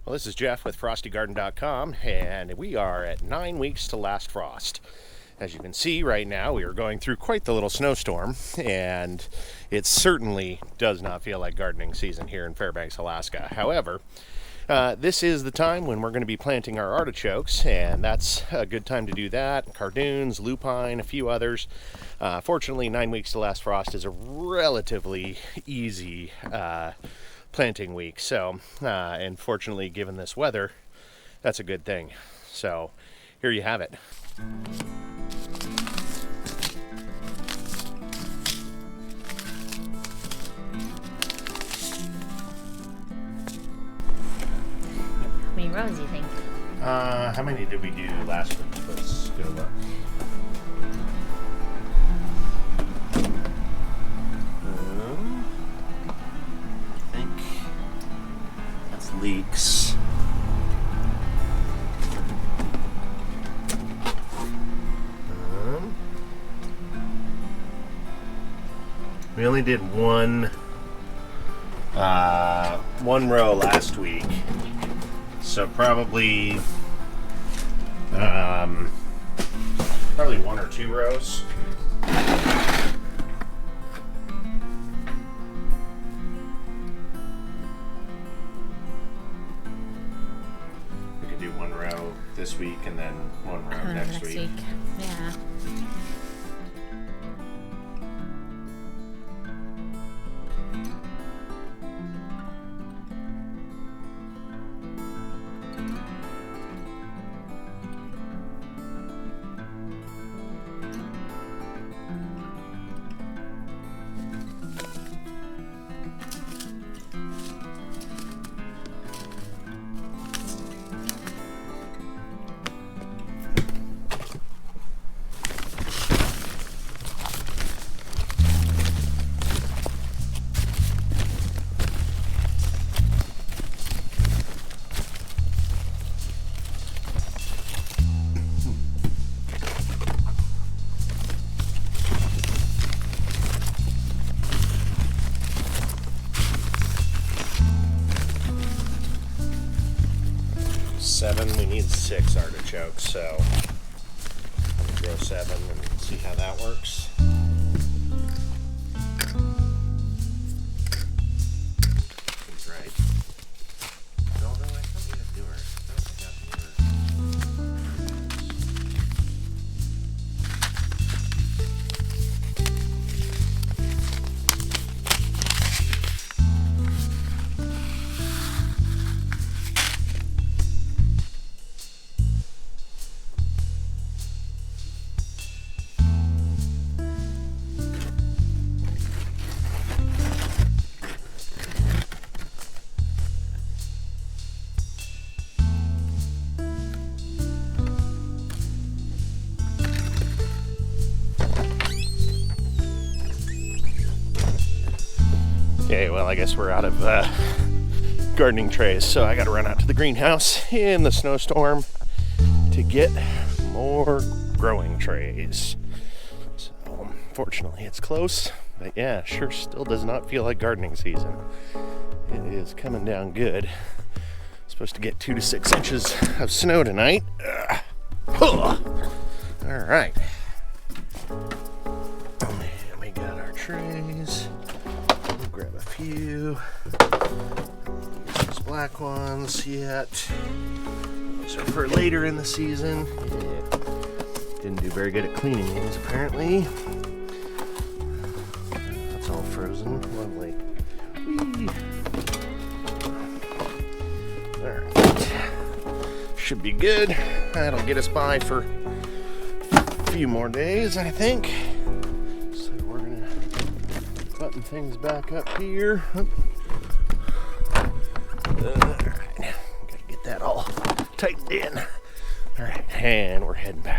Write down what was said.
Well, this is Jeff with FrostyGarden.com, and we are at 9 weeks to last frost. As you can see right now, we are going through quite the little snowstorm, and it certainly does not feel like gardening season here in Fairbanks, Alaska. However, this is the time when we're going to be planting our artichokes, and that's a good time to do that. Cardoons, lupine, a few others. Fortunately, 9 weeks to last frost is a relatively easy planting week. So, and fortunately, given this weather, that's a good thing. So, here you have it. How many rows do you think? How many did we do last week? Let's go look. I think that's leeks. We only did one row last week. So probably 1 or 2 rows. We could do 1 row this week and then 1 row next week. Yeah. We need 6 artichokes, so I'm gonna grow 7 and see how that works. He's right. Although I thought we had newer. Okay, well, I guess we're out of gardening trays, so I gotta run out to the greenhouse in the snowstorm to get more growing trays. So, fortunately, it's close, but yeah, sure still does not feel like gardening season. It is coming down good. Supposed to get 2 to 6 inches of snow tonight. All right. And we got our trays. Grab a few. Use these black ones yet. Those are for later in the season. Yeah. Didn't do very good at cleaning these apparently. That's all frozen. Lovely. Whee. Alright. Should be good. That'll get us by for a few more days, I think. Button things back up here. Alright, gotta get that all tightened in. Alright, and we're heading back.